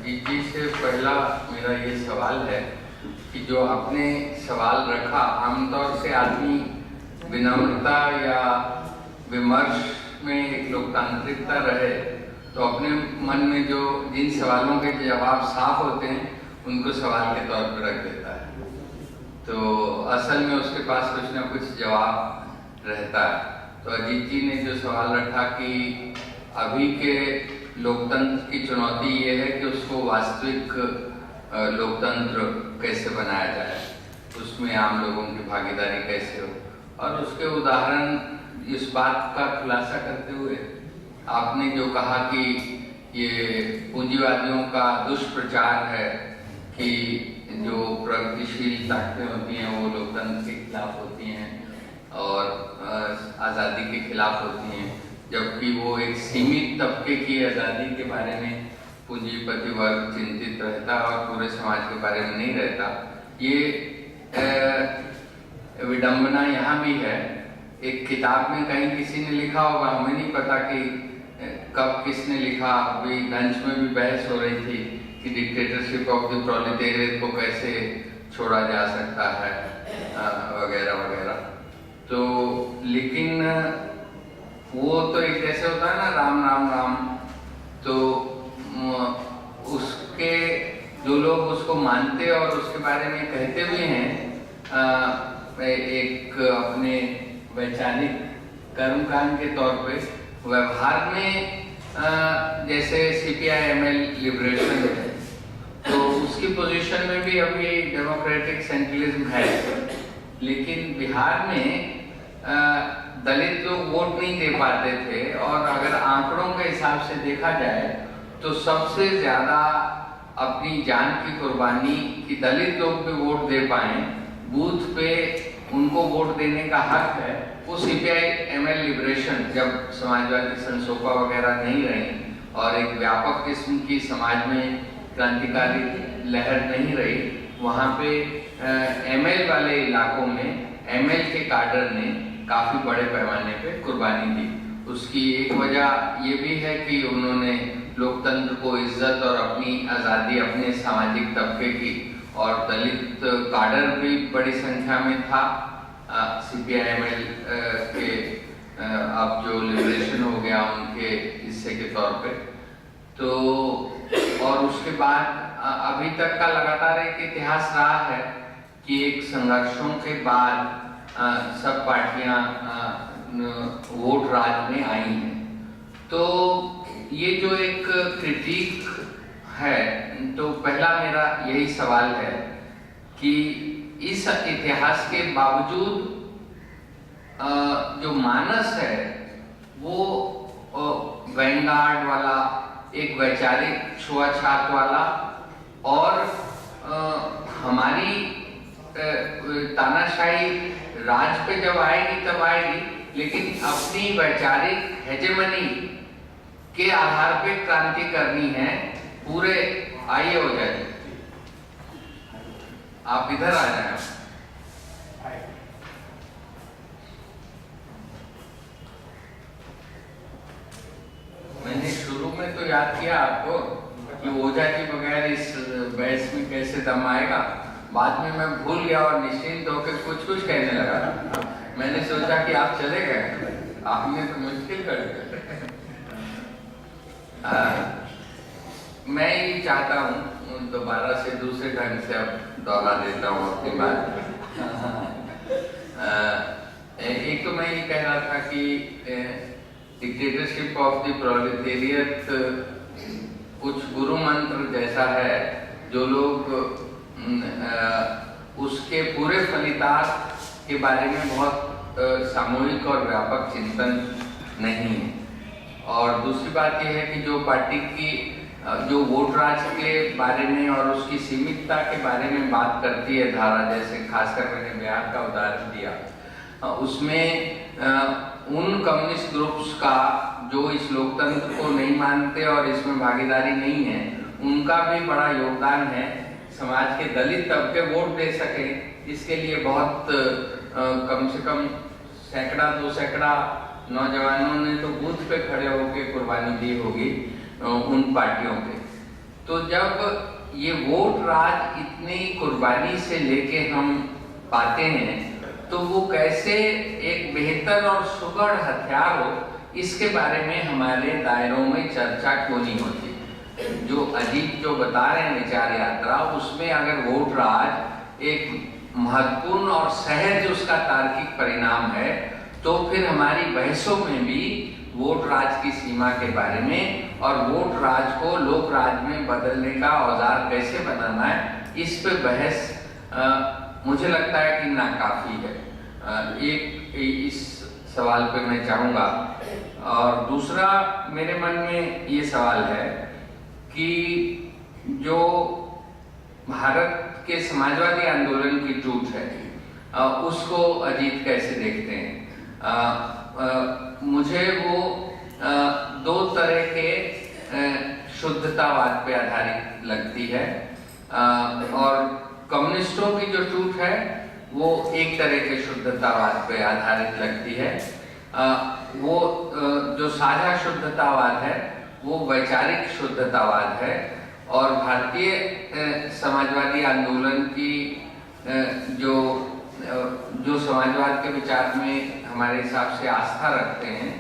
अजीत जी से पहला मेरा ये सवाल है कि जो आपने सवाल रखा, आमतौर से आदमी विनम्रता या विमर्श में एक लोकतांत्रिकता रहे तो अपने मन में जो जिन सवालों के जवाब साफ होते हैं उनको सवाल के तौर पर रख देता है, तो असल में उसके पास कुछ ना कुछ जवाब रहता है। तो अजीत जी ने जो सवाल रखा कि अभी के लोकतंत्र की चुनौती ये है कि उसको वास्तविक लोकतंत्र कैसे बनाया जाए, उसमें आम लोगों की भागीदारी कैसे हो, और उसके उदाहरण इस बात का खुलासा करते हुए आपने जो कहा कि ये पूंजीवादियों का दुष्प्रचार है कि जो प्रगतिशील ताकतें होती हैं वो लोकतंत्र के खिलाफ होती हैं और आज़ादी के खिलाफ होती हैं, जबकि वो एक सीमित तबके की आज़ादी के बारे में पूंजीपति वर्ग चिंतित रहता और पूरे समाज के बारे में नहीं रहता। ये विडंबना यहाँ भी है। एक किताब में कहीं किसी ने लिखा होगा, हमें नहीं पता कि कब किसने लिखा, अभी लंच में भी बहस हो रही थी कि डिक्टेटरशिप ऑफ द प्रोलेटेरिएट को कैसे छोड़ा जा सकता है वगैरह वगैरह। तो लेकिन वो तो एक जैसे होता है ना राम राम राम, तो उसके जो लोग उसको मानते और उसके बारे में कहते भी हैं, एक अपने वैचारिक कर्मकांड के तौर पे व्यवहार में जैसे CPI-ML लिबरेशन है, तो उसकी पोजीशन में भी अभी डेमोक्रेटिक सेंट्रलिज्म है, लेकिन बिहार में दलित लोग वोट नहीं दे पाते थे, और अगर आंकड़ों के हिसाब से देखा जाए तो सबसे ज्यादा अपनी जान की कुर्बानी कि दलित लोग भी वोट दे पाए, बूथ पे उनको वोट देने का हक है, वो CPI-ML लिबरेशन, जब समाजवादी संसोपा वगैरह नहीं रही और एक व्यापक किस्म की समाज में क्रांतिकारी लहर नहीं रही, वहाँ पे ML वाले इलाकों में ML के काडर ने काफी बड़े पैमाने पे कुर्बानी दी। उसकी एक वजह ये भी है कि उन्होंने लोकतंत्र को इज्जत और अपनी आज़ादी अपने सामाजिक तबके की, और दलित काडर भी बड़ी संख्या में था CPI-ML के अब जो लिबरेशन हो गया उनके हिस्से के तौर पे। तो और उसके बाद अभी तक का लगातार एक इतिहास रहा है कि एक संघर्षों के बाद सब पार्टियां वोट राज में आई हैं। तो ये जो एक क्रिटिक है, तो पहला मेरा यही सवाल है कि इस इतिहास के बावजूद जो मानस है वो वैनगार्ड वाला, एक वैचारिक छुआछात वाला, और हमारी तानाशाही राज पे जब आएगी तब आएगी, लेकिन अपनी वैचारिक हेजेमनी के आधार पे क्रांति करनी है पूरे। आइए हो जाए, आप इधर आ जाए। मैंने शुरू में तो याद किया आपको कि ओझा के बगैर इस बहस में कैसे दम आएगा, बाद में मैं भूल गया और निश्चिंत होकर कुछ कहने लगा। मैंने सोचा कि आप चले गए, आपने तो मुश्किल कर दिया। मैं ये चाहता हूँ दोबारा से दूसरे ढंग से अब दोहरा देता हूँ अपनी बात। एक तो मैं ये कह रहा था कि डिक्टेटरशिप ऑफ द प्रोलेटेरिएट कुछ गुरु मंत्र जैसा है, जो लोग उसके पूरे फलितार्थ के बारे में बहुत सामूहिक और व्यापक चिंतन नहीं है। और दूसरी बात यह है कि जो पार्टी की जो वोट राज के बारे में और उसकी सीमितता के बारे में बात करती है धारा, जैसे खासकर मैंने बिहार का उदाहरण दिया, उसमें उन कम्युनिस्ट ग्रुप्स का जो इस लोकतंत्र को नहीं मानते और इसमें भागीदारी नहीं है, उनका भी बड़ा योगदान है। समाज के दलित तबके वोट दे सके, इसके लिए बहुत कम से कम सैकड़ा 2 सैकड़ा नौजवानों ने तो बूथ पे खड़े होकर कुर्बानी दी होगी उन पार्टियों पे। तो जब ये वोट राज इतनी कुर्बानी से लेके हम पाते हैं तो वो कैसे एक बेहतर और सुगढ़ हथियार हो, इसके बारे में हमारे दायरों में चर्चा क्यों नहीं होती। जो अजीत जो बता रहे हैं विचार यात्रा, उसमें अगर वोट राज एक महत्वपूर्ण और सहज उसका तार्किक परिणाम है, तो फिर हमारी बहसों में भी वोट राज की सीमा के बारे में और वोट राज को लोक राज में बदलने का औजार कैसे बनाना है, इस पे बहस मुझे लगता है कि नाकाफी है। एक इस सवाल पे मैं चाहूँगा। और दूसरा मेरे मन में ये सवाल है कि जो भारत के समाजवादी आंदोलन की टूट है, उसको अजीत कैसे देखते हैं? मुझे वो दो तरह के शुद्धतावाद पे आधारित लगती है, और कम्युनिस्टों की जो टूट है वो एक तरह के शुद्धतावाद पे आधारित लगती है। वो जो साझा शुद्धतावाद है वो वैचारिक शुद्धतावाद है, और भारतीय समाजवादी आंदोलन की जो समाजवाद के विचार में हमारे हिसाब से आस्था रखते हैं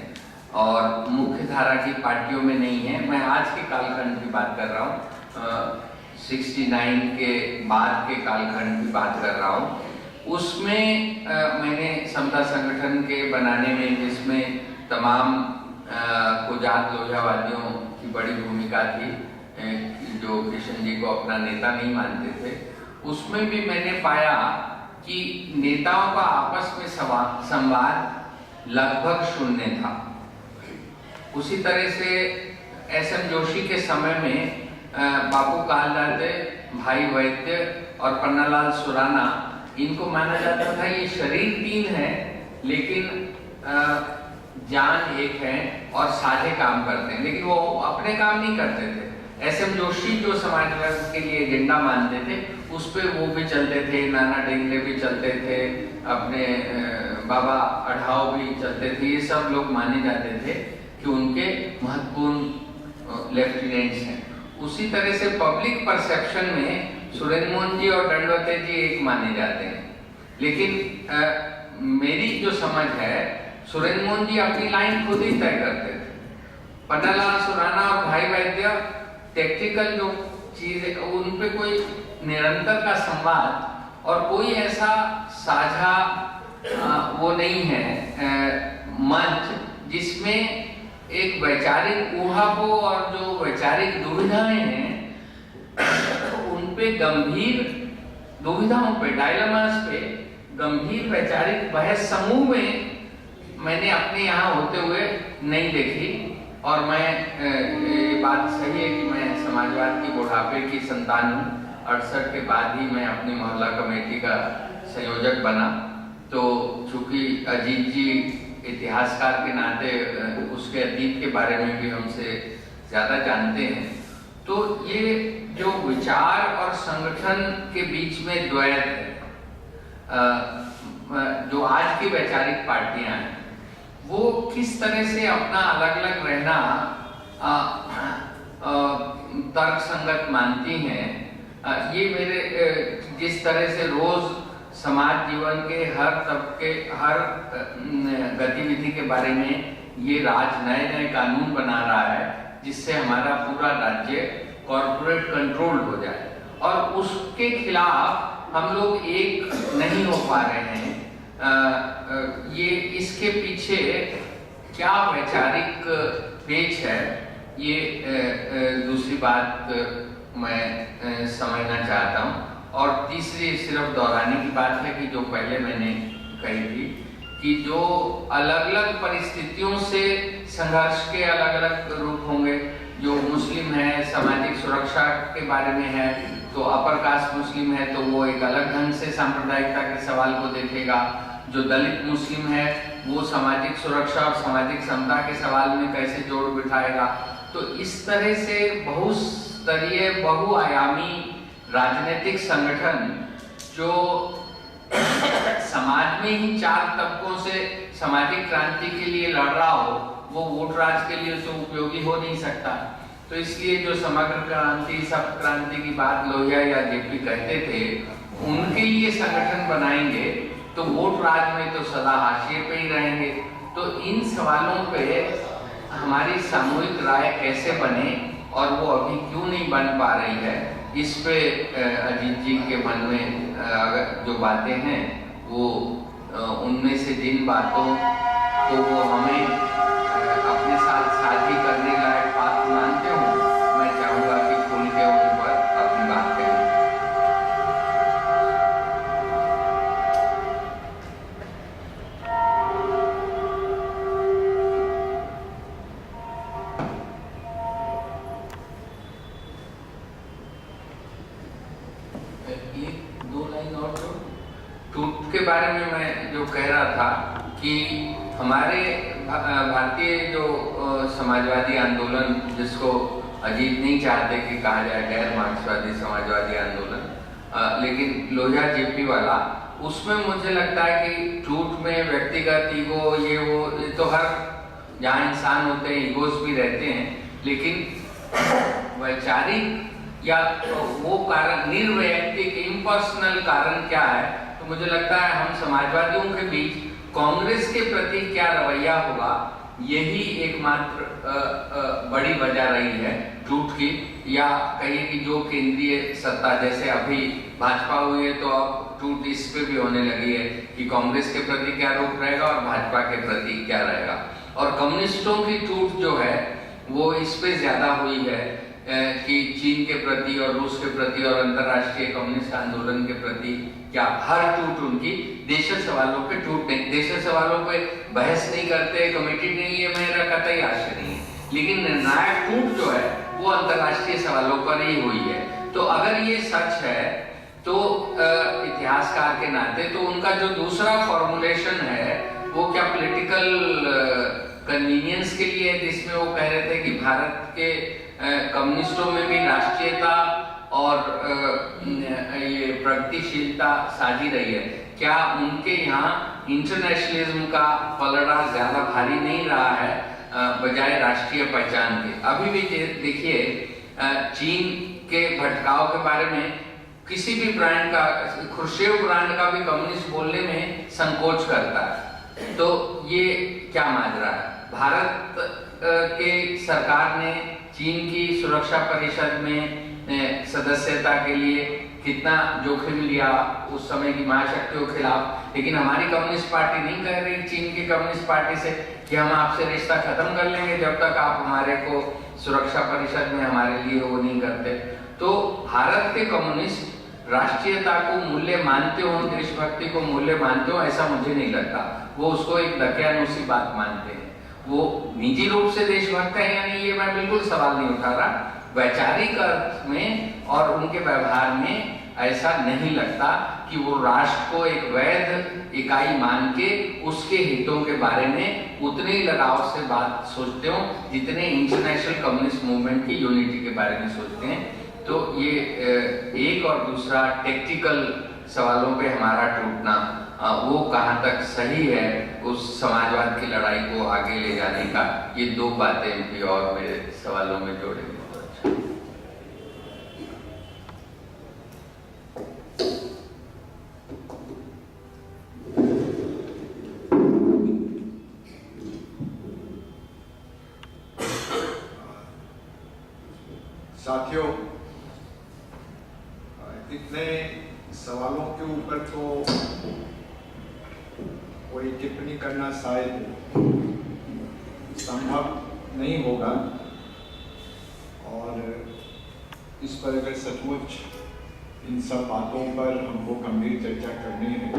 और मुख्य धारा की पार्टियों में नहीं है, मैं आज के कालखंड की बात कर रहा हूँ, 69 के बाद के कालखंड की बात कर रहा हूँ, उसमें मैंने समता संगठन के बनाने में, जिसमें तमाम कुजात लोहियावादियों की बड़ी भूमिका थी, जो किशन जी को अपना नेता नहीं मानते थे, उसमें भी मैंने पाया कि नेताओं का आपस में संवाद लगभग शून्य था। उसी तरह से एस.एम. जोशी के समय में बापू कालदाते, भाई वैद्य और पन्नालाल सुराना, इनको माना जाता था ये शरीर तीन है लेकिन जान एक है और साझे काम करते हैं, लेकिन वो अपने काम नहीं करते थे। एस.एम. जोशी जो समाजवाद के लिए एजेंडा मानते थे, उस पर वो भी चलते थे, नाना डेंगले भी चलते थे, अपने बाबा अढ़ाव भी चलते थे, ये सब लोग माने जाते थे कि उनके महत्वपूर्ण लेफ्टिनेंट्स हैं। उसी तरह से पब्लिक परसेप्शन में सुरेंद्र मोहन जी और दंडवते जी एक माने जाते हैं, लेकिन मेरी जो समझ है, सुरेंद्र मोहन जी अपनी लाइन खुद ही तय करते थे। पन्नालाल सुराना और भाई वैद्य टेक्निकल जो चीज है उन पे कोई निरंतर का संवाद और कोई ऐसा साझा वो नहीं है मंच जिसमें एक वैचारिक ऊहापोह और जो वैचारिक दुविधाएं हैं उन पे गंभीर दुविधाओं पे, डायलेमास पे गंभीर वैचारिक बहस समूह में मैंने अपने यहाँ होते हुए नहीं देखी। और मैं ये बात सही है कि मैं समाजवाद की बुढ़ापे की संतान हूँ। 68 के बाद ही मैं अपनी मोहल्ला कमेटी का संयोजक बना, तो चूंकि अजीत जी इतिहासकार के नाते उसके अतीत के बारे में भी हमसे ज़्यादा जानते हैं, तो ये जो विचार और संगठन के बीच में द्वैत है, जो आज की वैचारिक पार्टियां हैं, वो किस तरह से अपना अलग अलग रहना तर्क संगत मानती हैं, ये मेरे जिस तरह से रोज समाज जीवन के हर तबके, हर गतिविधि के बारे में ये राज नए नए कानून बना रहा है जिससे हमारा पूरा राज्य कॉर्पोरेट कंट्रोल हो जाए, और उसके खिलाफ हम लोग एक नहीं हो पा रहे हैं। ये इसके पीछे क्या वैचारिक पेच है, ये दूसरी बात मैं समझना चाहता हूँ। और तीसरी सिर्फ दोहराने की बात है कि जो पहले मैंने कही थी कि जो अलग अलग परिस्थितियों से संघर्ष के अलग अलग रूप होंगे। जो मुस्लिम है सामाजिक सुरक्षा के बारे में है, तो अपर कास्ट मुस्लिम है तो वो एक अलग ढंग से सांप्रदायिकता के सवाल को देखेगा। जो दलित मुस्लिम है वो सामाजिक सुरक्षा और सामाजिक समता के सवाल में कैसे जोड़ बिठाएगा। तो इस तरह से बहुस्तरीय बहुआयामी राजनीतिक संगठन जो समाज में ही चार तबकों से सामाजिक क्रांति के लिए लड़ रहा हो, वो वोट राज के लिए तो उपयोगी हो नहीं सकता। तो इसलिए जो समग्र क्रांति, सब क्रांति की बात लोहिया या जेपी कहते थे, उनके लिए संगठन बनाएंगे तो वोट राज में तो सदा हाशिए पे ही रहेंगे। तो इन सवालों पे हमारी सामूहिक राय कैसे बने और वो अभी क्यों नहीं बन पा रही है, इस पे अजीत जी के मन में जो बातें हैं वो उनमें से जिन बातों को वो हमें अपने साथ साझी करने लायक बात मानते हो, मैं चाहूँगा कि खुल के उन पर अपनी बात करें। टूट के बारे में मैं जो कह रहा था कि हमारे भारतीय जो समाजवादी आंदोलन, जिसको अजीत नहीं चाहते कि कहा जाए गैर मार्क्सवादी समाजवादी आंदोलन, लेकिन लोहिया जेपी वाला, उसमें मुझे लगता है कि टूट में व्यक्तिगत ईगो ये तो हर जहाँ इंसान होते हैं ईगोस भी रहते हैं, लेकिन वैचारिक या वो कारण निर्वैयक्तिक इम्पर्सनल कारण क्या है, तो मुझे लगता है हम समाजवादियों के बीच कांग्रेस के प्रति क्या रवैया होगा, यही एकमात्र बड़ी वजह रही है टूट की। या कहिए कि जो केंद्रीय सत्ता, जैसे अभी भाजपा हुई है तो अब टूट इस पे भी होने लगी है कि कांग्रेस के प्रति क्या रुख रहेगा और भाजपा के प्रति क्या रहेगा। और कम्युनिस्टों की टूट जो है वो इस पे ज्यादा हुई है कि चीन के प्रति और रूस के प्रति और अंतर्राष्ट्रीय कम्युनिस्ट आंदोलन के प्रति क्या हर टूट उनकी देशीय सवालों पे टूट नहीं, देशीय सवालों पे बहस नहीं करते, कमेटी नहीं है, मेरा कतई आशय नहीं है, लेकिन निर्णायक टूट जो है वो अंतर्राष्ट्रीय सवालों पर ही हुई है। तो अगर ये सच है तो इतिहासकार के नाते तो उनका जो दूसरा फॉर्मुलेशन है वो क्या पॉलिटिकल कन्वीनियंस के लिए है, जिसमें वो कह रहे थे कि भारत के कम्युनिस्टों में भी राष्ट्रीयता और ये प्रगतिशीलता साझी रही है, क्या उनके यहाँ इंटरनेशनलिज्म का पलड़ा ज्यादा भारी नहीं रहा है बजाय राष्ट्रीय पहचान के? अभी भी देखिए चीन के भटकाव के बारे में किसी भी ब्रांड का, खुर्शेव ब्रांड का भी कम्युनिस्ट बोलने में संकोच करता है। तो ये क्या माजरा है? भारत के सरकार ने चीन की सुरक्षा परिषद में सदस्यता के लिए कितना जोखिम लिया उस समय की महाशक्तियों के खिलाफ, लेकिन हमारी कम्युनिस्ट पार्टी नहीं कह रही चीन की कम्युनिस्ट पार्टी से कि हम आपसे रिश्ता खत्म कर लेंगे जब तक आप हमारे को सुरक्षा परिषद में हमारे लिए वो नहीं करते। तो भारत के कम्युनिस्ट राष्ट्रीयता को मूल्य मानते हो, देशभक्ति को मूल्य मानते हो, ऐसा मुझे नहीं लगता। वो उसको एक दकियानूसी बात मानते हैं। वो निजी रूप से देशभक्त है या नहीं, ये मैं बिल्कुल सवाल नहीं उठा रहा। वैचारिक अर्थ में और उनके व्यवहार में ऐसा नहीं लगता कि वो राष्ट्र को एक वैध इकाई मान के उसके हितों के बारे में उतने ही लगाव से बात सोचते हो जितने इंटरनेशनल कम्युनिस्ट मूवमेंट की यूनिटी के बारे में सोचते हैं। तो ये एक और दूसरा टेक्निकल सवालों पे हमारा टूटना वो कहाँ तक सही है उस समाजवाद की लड़ाई को आगे ले जाने का, ये दो बातें भी और मेरे सवालों में जोड़ेंगे। साथियों, इतने सवालों के ऊपर तो कोई टिप्पणी करना शायद संभव नहीं होगा, और इस पर अगर सचमुच इन सब बातों पर हमको गंभीर चर्चा करनी है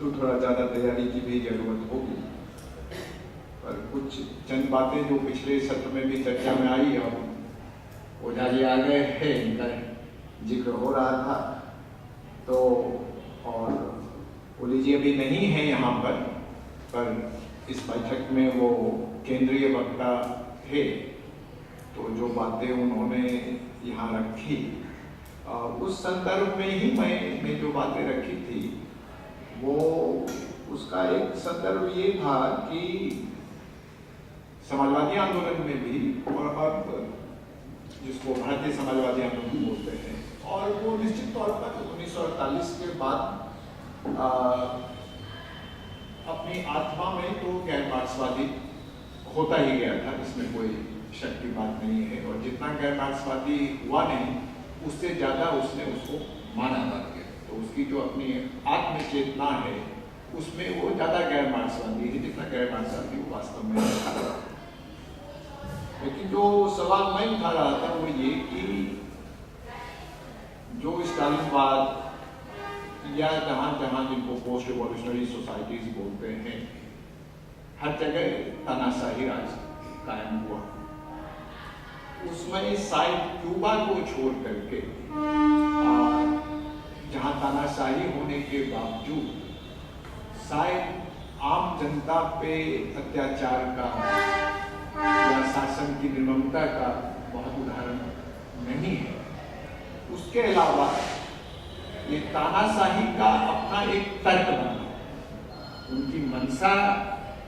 तो थोड़ा ज़्यादा तैयारी की भी जरूरत होगी। पर कुछ चंद बातें जो पिछले सत्र में भी चर्चा में आई और ओझा जी आ गए हैं, इनका जिक्र हो रहा था, तो और ओली जी अभी नहीं है यहाँ पर इस बैठक में वो केंद्रीय वक्ता है, तो जो बातें उन्होंने यहाँ रखी उस संदर्भ में ही मैं जो बातें रखी थी वो उसका एक संदर्भ ये था कि समाजवादी आंदोलन में भी, और अब जिसको भारतीय समाजवादी आंदोलन बोलते हैं, और वो निश्चित तौर पर 1948 के बाद अपनी आत्मा में तो गैर मार्क्सवादी होता ही गया था, इसमें कोई शक की बात नहीं है। और जितना गैर मार्क्सवादी हुआ नहीं, उससे ज़्यादा उसने उसको माना था। तो उसकी जो अपनी आत्म चेतना है उसमें वो ज़्यादा गैर मार्क्सवादी है जितना गैर मार्क्सवादी वो वास्तव में है। लेकिन जो सवाल मैं उठा रहा था वो ये कि जो स्टालिनवाद या जहाँ जहाँ जिनको पोस्ट रिवॉल्यूशनरी सोसाइटीज बोलते हैं, हर जगह तानाशाही राज कायम हुआ। उसमें शायद क्यूबा को छोड़ करके जहाँ तानाशाही होने के बावजूद शायद आम जनता पे अत्याचार का या शासन की निर्ममता का बहुत उदाहरण नहीं है। उसके अलावा ये तानाशाही का अपना एक तर्क बना, उनकी मंशा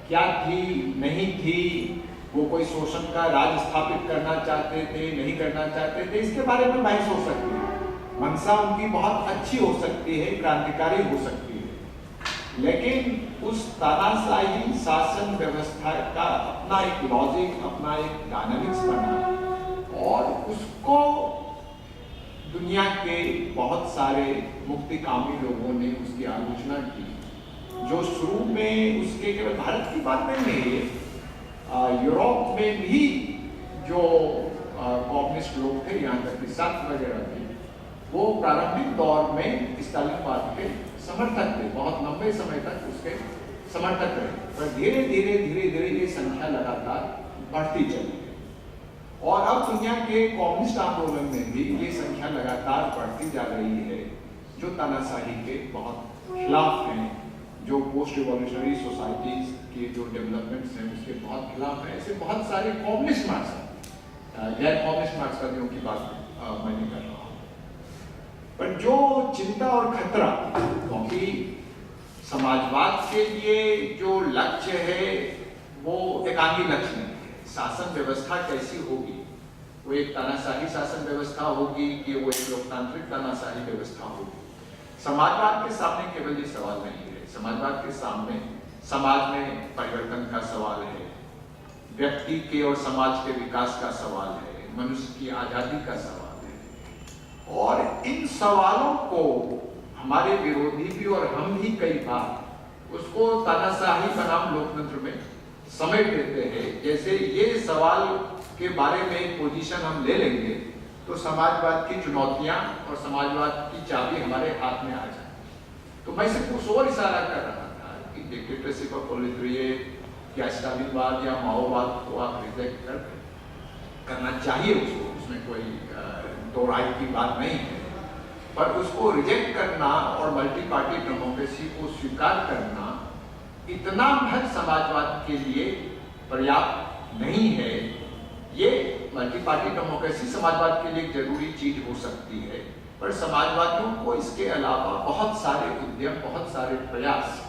क्या थी नहीं थी, वो कोई शोषण का राज स्थापित करना चाहते थे नहीं करना चाहते थे, इसके बारे में बहस हो सकती है। मंशा उनकी बहुत अच्छी हो सकती है, क्रांतिकारी हो सकती है, लेकिन उस तानाशाही शासन व्यवस्था का अपना एक लॉजिक, अपना एक डायनामिक्स बना, और उसको दुनिया के बहुत सारे मुक्तिकामी लोगों ने उसकी आलोचना की। जो शुरू में उसके केवल भारत की बात नहीं है, यूरोप में भी जो कम्युनिस्ट लोग थे, यहाँ तक कि सार्थ वगैरह थे, वो प्रारंभिक दौर में स्टालिनवाद के समर्थक थे, बहुत लंबे समय तक उसके समर्थक रहे। पर धीरे धीरे ये संख्या लगातार बढ़ती चली गई, और अब दुनिया के कम्युनिस्ट आंदोलन में भी ये संख्या लगातार बढ़ती जा रही है, जो तानाशाही के बहुत खिलाफ हैं, जो पोस्ट रिवॉल्यूशनरी सोसाइटीज के जो डेवलपमेंट्स हैं उसके बहुत खिलाफ है। ऐसे बहुत सारे कम्युनिस्ट मार्क्सवादी, गैर कम्युनिस्ट मार्क्सवादियों की बात मैं नहीं कर रहा हूँ। पर जो चिंता और खतरा, क्योंकि समाजवाद के लिए जो लक्ष्य है वो एकांगी लक्ष्य नहीं है। शासन व्यवस्था कैसी होगी, वो एक तानाशाही शासन व्यवस्था होगी कि वो एक लोकतांत्रिक तानाशाही व्यवस्था होगी। समाजवाद के सामने केवल ये सवाल नहीं है, समाजवाद के सामने समाज में परिवर्तन का सवाल है, व्यक्ति के और समाज के विकास का सवाल है, मनुष्य की आजादी का सवाल है। और इन सवालों को हमारे विरोधी भी और हम भी कई बार उसको तानाशाही बनाम लोकतंत्र में समेट देते हैं। जैसे ये सवाल के बारे में एक पोजीशन हम ले लेंगे तो समाजवाद की चुनौतियां और समाजवाद की चाबी हमारे हाथ में आ जाए। तो मैं सिर्फ उस ओर इशारा कर रहा था कि डिक्टेटरशिप ऑफ प्रोलेटेरिएट या स्टालिनवाद या माओवाद को आप रिजेक्ट करना चाहिए, उसको, उसमें कोई दो राय की बात नहीं है, पर उसको रिजेक्ट करना और मल्टी पार्टी डेमोक्रेसी को स्वीकार करना इतना महज समाजवाद के लिए पर्याप्त नहीं है। ये मल्टी पार्टी डेमोक्रेसी समाजवाद के लिए एक जरूरी चीज हो सकती है, पर समाजवादियों को इसके अलावा बहुत सारे उद्यम, बहुत सारे प्रयास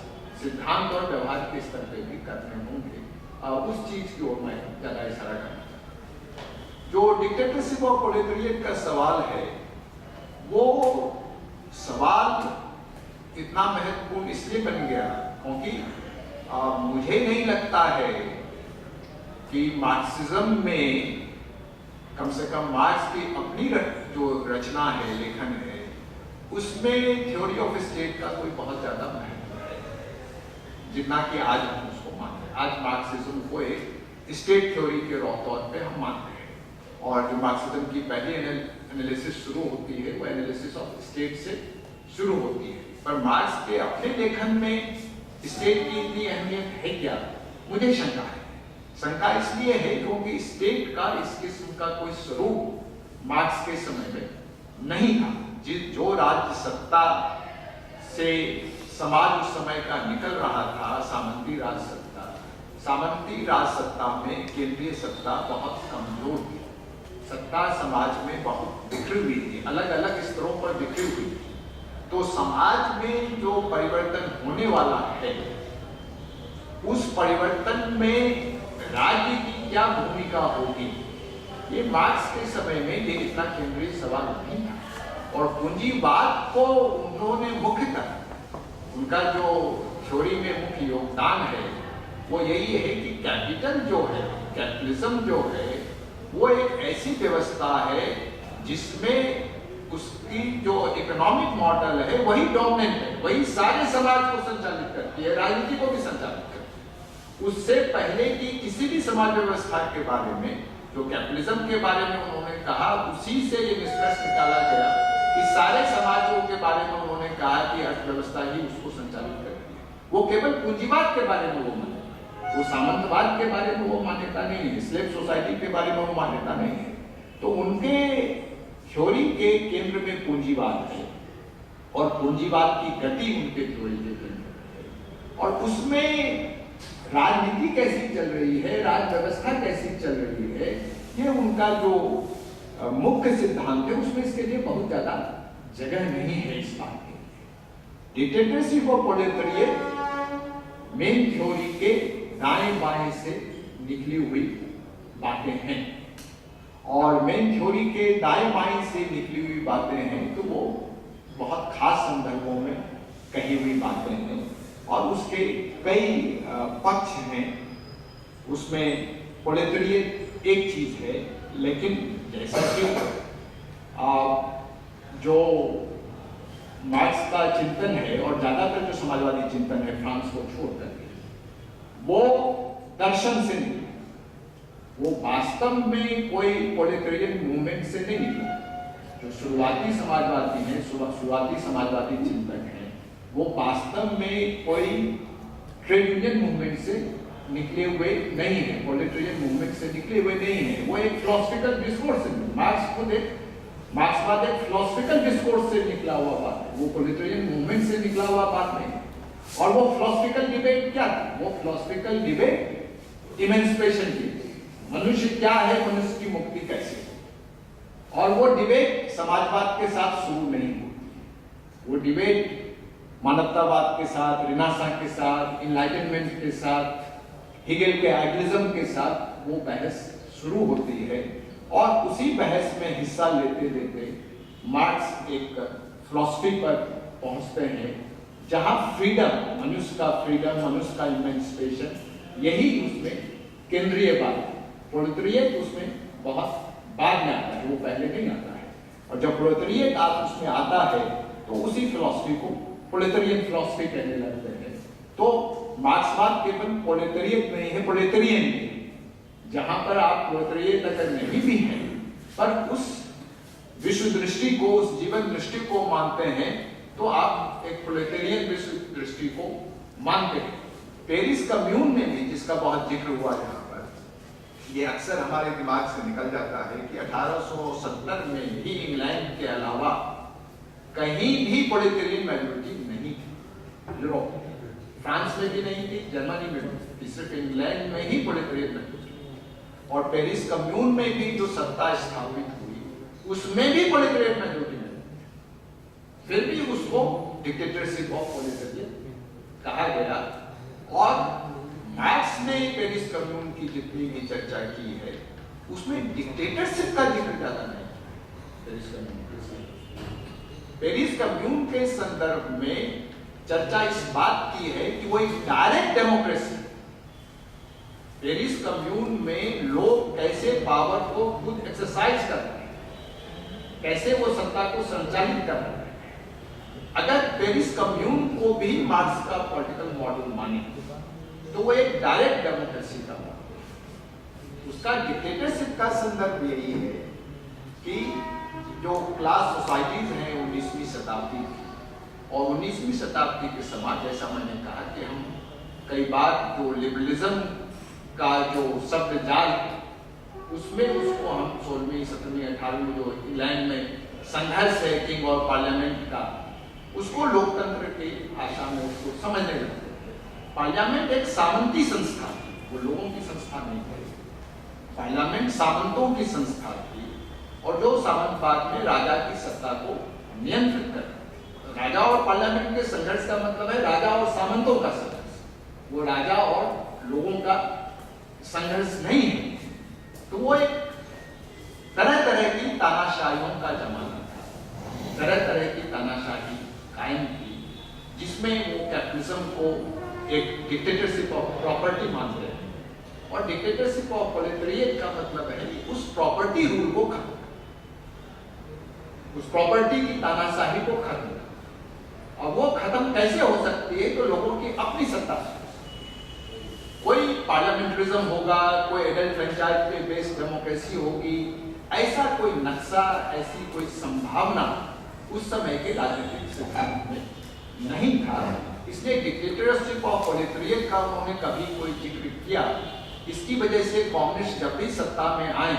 सिद्धांत और व्यवहार के स्तर पे भी करने होंगे। उस चीज की ओर मैं ज्यादा इशारा करना चाहता हूँ। जो डिक्टेटरशिप ऑफ प्रोलेटेरिएट का सवाल है, वो सवाल इतना महत्वपूर्ण इसलिए बन गया क्योंकि मुझे नहीं लगता है कि मार्क्सिज्म में, कम से कम मार्क्स की अपनी जो रचना है, लेखन है, उसमें थ्योरी ऑफ स्टेट का कोई बहुत ज्यादा महत्व है जितना कि आज हम उसको मानते हैं। आज मार्क्सिज्म को एक स्टेट थ्योरी के तौर पे हम मानते हैं, और जो मार्क्सिज्म की पहली एनालिसिस शुरू होती है वो एनालिसिस ऑफ स्टेट से शुरू होती है। पर मार्क्स के अपने लेखन में स्टेट की इतनी अहमियत है क्या, मुझे शंका है। शंका इसलिए है क्योंकि स्टेट का इस किस्म का कोई स्वरूप मार्क्स के समय में नहीं था। जो राज्य सत्ता से समाज उस समय का निकल रहा था, सामंती राज सत्ता, सामंती राज सत्ता में केंद्रीय सत्ता बहुत कमजोर थी। सत्ता समाज में बहुत बिखरी हुई थी, अलग अलग स्तरों पर बिखरी हुई थी। तो समाज में जो परिवर्तन होने वाला है, उस परिवर्तन में राज्य की क्या भूमिका होगी, ये मार्क्स के समय में ये इतना केंद्रीय सवाल नहीं था। और पूंजीवाद को उन्होंने मुख्यतः उनका जो थ्योरी में मुख्य योगदान है वो यही है कि कैपिटल जो है, कैपिटलिज्म जो है, वो एक ऐसी व्यवस्था है जिसमें उसकी जो इकोनॉमिक मॉडल है वही डोमिनेंट है, वही सारे समाज को संचालित करती है, राजनीति को भी संचालित करती है। उससे पहले की किसी भी समाज व्यवस्था के बारे में, जो कैपिटलिज्म के बारे में उन्होंने कहा, उसी से ये निष्कर्ष निकाला गया कि सारे समाजों के बारे में उन्होंने कहा कि अर्थव्यवस्था ही उसको संचालित करती है। वो केवल पूंजीवाद के बारे में वो माने, वो सामंतवाद के बारे में वो मान्यता नहीं है, स्लेव सोसाइटी के बारे में वो मान्यता नहीं है। तो उनके थ्योरी के केंद्र में पूंजीवाद है और पूंजीवाद की गति उनके थ्योरी के केंद्र है। और उसमें राजनीति कैसी चल रही है, राज व्यवस्था कैसी चल रही है, ये उनका जो मुख्य सिद्धांत है, उसमें इसके लिए बहुत ज्यादा जगह नहीं है इस बात के। डिक्टेटरशिप और प्रोलेटरिएट मेन थ्योरी के दाएं बाएं से निकली हुई बातें हैं, और मेन थ्योरी के दाएं बाएं से निकली हुई बातें हैं तो वो बहुत खास संदर्भों में कही हुई बातें हैं और उसके कई पक्ष हैं। उसमें प्रोलेटरिएट एक चीज है, लेकिन जैसा कि जो मार्क्स का चिंतन है और ज्यादातर जो समाजवादी चिंतन है फ्रांस को छोड़कर, वो दर्शन से नहीं, वो वास्तव में कोई प्रोलेटरियन मूवमेंट से नहीं निकला। जो शुरुआती समाजवादी हैं, शुरुआती समाजवादी चिंतक हैं, वो वास्तव में कोई ट्रेड यूनियन मूवमेंट से निकले हुए नहीं है, प्रोलेटरियन मूवमेंट से निकले हुए नहीं है। वो एक फिलोसफिकल डिस्कोर्स है। मार्क्स खुद एक मार्क्सवाद एक फिलोसफिकल डिस्कोर्स से निकला हुआ बात है, वो प्रोलेटरियन मूवमेंट से निकला हुआ बात नहीं। और वो फिलोसफिकल डिबेट क्या था? वो फिलोसफिकल डिबेट इमेंसिपेशन की, मनुष्य क्या है, मनुष्य की मुक्ति कैसे। और वो डिबेट समाजवाद के साथ शुरू नहीं होती, वो डिबेट मानवतावाद के साथ, रिनासा के साथ, इनलाइटनमेंट के साथ, हेगेल के आइडियलिज्म के साथ वो बहस शुरू होती है। और उसी बहस में हिस्सा लेते लेते मार्क्स एक फिलॉसफी पर पहुंचते हैं जहां फ्रीडम, मनुष्य का फ्रीडम, मनुष्य का इमेंसिपेशन, यही उसमें केंद्रीय बात है। प्रोलेटरिएट उसमें बहुत बाद में आता है, वो पहले नहीं आता है। और जब प्रोलेटरिएट उसमें आता है तो उसी फिलॉसफी को प्रोलेटरियन फिलॉसफी कहने लगते हैं। तो मार्क्सवाद केवल प्रोलेटरिएट नहीं है, प्रोलेटरियन भी। जहां पर आप प्रोलेटरिएट अगर नहीं भी हैं, पर उस विश्व दृष्टि को, उस जीवन दृष्टि को मानते हैं, तो आप एक प्रोलेटरियन विश्व दृष्टि को मानते हैं। पेरिस कम्यून में भी, जिसका बहुत जिक्र हुआ यहाँ पर, ये अक्सर हमारे दिमाग से निकल जाता है कि 1870 में भी इंग्लैंड के अलावा कहीं भी प्रोलेटरियन मेजॉरिटी नहीं थी। यूरोप, फ्रांस में भी नहीं थी, जर्मनी में भी, सिर्फ इंग्लैंड में ही प्रोलेटरियन मेजॉरिटी। और पेरिस कम्यून में भी जो सत्ता स्थापित हुई, उसमें भी प्रोलेटरियन मेजॉरिटी नहीं, फिर भी उसको डिक्टेटरशिप ऑफ प्रोलेटरियन कहा गया। और मार्क्स ने पेरिस कम्यून की जितनी भी चर्चा की है, उसमें डिक्टेटरशिप का जिक्र ज्यादा नहीं। पेरिस कम्यून के संदर्भ में चर्चा इस बात की है कि वो एक डायरेक्ट डेमोक्रेसी। पेरिस कम्यून में लोग कैसे पावर को खुद एक्सरसाइज कर रहे हैं, कैसे वो सत्ता को संचालित कर रहे हैं। अगर पेरिस कम्यून को भी मार्क्स का पॉलिटिकल मॉडल माने तो वो एक डायरेक्ट डेमोक्रेसी का मॉडल। उसका डिक्टेटरशिप का संदर्भ यही है कि जो क्लास सोसाइटीज हैं 19वीं शताब्दी की, और 19वीं शताब्दी के समाज, जैसा मैंने कहा कि हम कई बार जो लिबरलिज्म का जो शब्द जाल है, उसमें उसको हम 16वीं, 17वीं, 18वीं जो इंग्लैंड में संघर्ष है किंग और पार्लियामेंट का, उसको लोकतंत्र की भाषा में उसको समझने लगते हैं। पार्लियामेंट एक सामंती संस्था, वो लोगों की संस्था नहीं है। पार्लियामेंट सामंतों की संस्था थी, और जो सामंतवाद में राजा की सत्ता को नियंत्रित कर। राजा और पार्लियामेंट के संघर्ष का मतलब है राजा और सामंतों का संघर्ष, वो राजा और लोगों का संघर्ष नहीं है, तो वो एक तरह तरह की तानाशाहियों का जमाना था, तरह तरह की तानाशाही कायम की, जिसमें वो कैपिटलिज्म को एक डिक्टेटरशिप ऑफ प्रॉपर्टी मानते हैं, और डिक्टेटरशिप ऑफ प्रोलेटेरिएट का मतलब है कि उस प्रॉपर्टी रूल को खत्म, उस प्रॉपर्टी की तानाशाही को खत्म। और वो खत्म कैसे हो सकती है? तो लोगों की अपनी सत्ता से, कोई पार्लियामेंटरिज्म होगा, कोई एडल्ट फ्रेंचाइज पे बेस्ड डेमोक्रेसी होगी, ऐसा कोई नक्शा, ऐसी कोई संभावना उस समय के राजनीतिक सिद्धांत में नहीं था। इसलिए डिक्टेटरशिप ऑफ प्रोलेटेरिएट का उन्होंने कभी कोई जिक्र किया। इसकी वजह से कम्युनिस्ट जब भी सत्ता में आए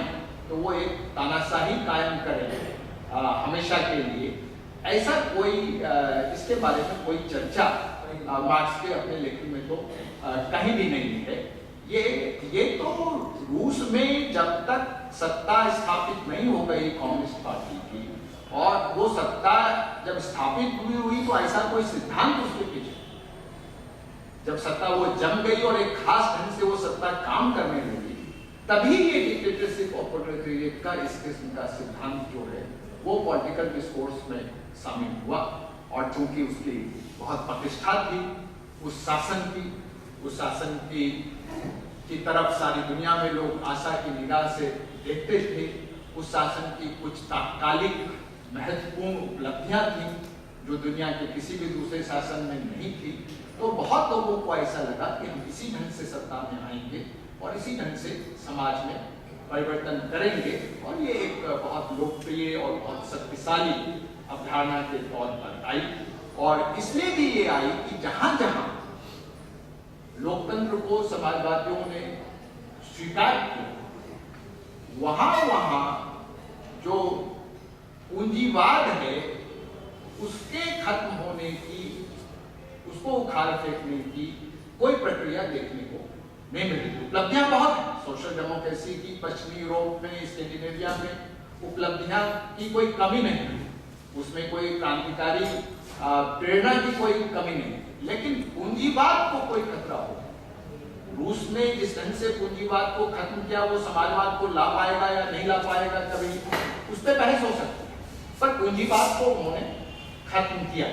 तो वो एक तानाशाही कायम करें हमेशा के लिए, ऐसा कोई इसके बारे में कोई चर्चा मार्क्स के अपने लेखन में तो कहीं भी नहीं है। ये तो रूस में जब तक सत्ता स्थापित नहीं हो गई कम्युनिस्ट पार्टी की, और वो सत्ता जब स्थापित हुई तो ऐसा कोई सिद्धांत उसके पीछे, जब सत्ता वो जम गई और एक खास ढंग से वो सत्ता काम करने लगी, तभी ये डिक्टेटरशिप ऑफ प्रोलेटेरिएट का इस किस्म का सिद्धांत जो है वो पॉलिटिकल डिस्कोर्स में शामिल हुआ। और चूंकि उसकी बहुत प्रतिष्ठा थी उस शासन की तरफ सारी दुनिया में लोग आशा की निगाह से देखते थे, उस शासन की कुछ तात्कालिक महत्वपूर्ण उपलब्धियां थी जो दुनिया के किसी भी दूसरे शासन में नहीं थी, तो बहुत लोगों को ऐसा लगा कि हम इसी ढंग से सत्ता में आएंगे और इसी ढंग से समाज में परिवर्तन करेंगे। और ये एक बहुत लोकप्रिय और बहुत शक्तिशाली अवधारणा के तौर पर आई, और इसलिए भी ये आई कि जहां जहां लोकतंत्र को समाजवादियों ने स्वीकार किया, वहां वहां जो पूंजीवाद है उसके खत्म होने की, उसको उखाड़ फेंकने की कोई प्रक्रिया देखने को नहीं मिली। उपलब्धियां बहुत हैं, सोशल डेमोक्रेसी की पश्चिमी यूरोप में, स्कैंडिनेविया में उपलब्धियां की कोई कमी नहीं, उसमें कोई क्रांतिकारी प्रेरणा की कोई कमी नहीं, लेकिन पूंजीवाद को कोई खतरा हो। रूस ने जिस ढंग से पूंजीवाद को खत्म किया, वो समाजवाद को ला पाएगा या नहीं ला पाएगा, कभी उस पर बहस हो सकती है, पर पूंजीवाद को उन्होंने खत्म किया।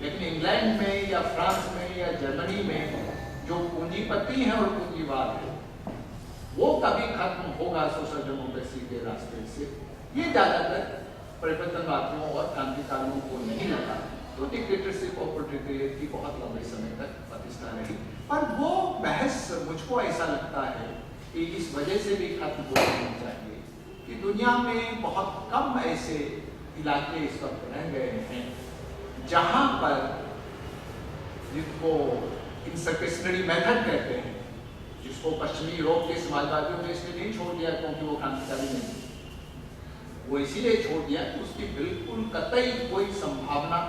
लेकिन इंग्लैंड में या फ्रांस में या जर्मनी में जो पूंजीपति है और पूंजीवाद है, वो कभी खत्म होगा सोशल डेमोक्रेसी के रास्ते से, ये ज्यादातर परिवर्तनवादियों और क्रांतिकारियों को नहीं लगा। तो डिक्टेटरशिप ऑफ प्रोलेटेरिएट की बहुत लंबे समय तक प्रतिष्ठा रही, पर वो बहस मुझको ऐसा लगता है कि इस वजह से भी खत्म हो जानी चाहिए कि दुनिया में बहुत कम ऐसे इलाके इस वक्त रह गए हैं जहां पर, जिसको इंसर्केशनरी मेथड कहते हैं, जिसको पश्चिमी यूरोप के समाजवादियों ने इसलिए नहीं छोड़ दिया क्योंकि वो क्रांतिकारी नहीं थे, वो इसीलिए छोड़ दिया कि उसकी बिल्कुल कतई कोई संभावना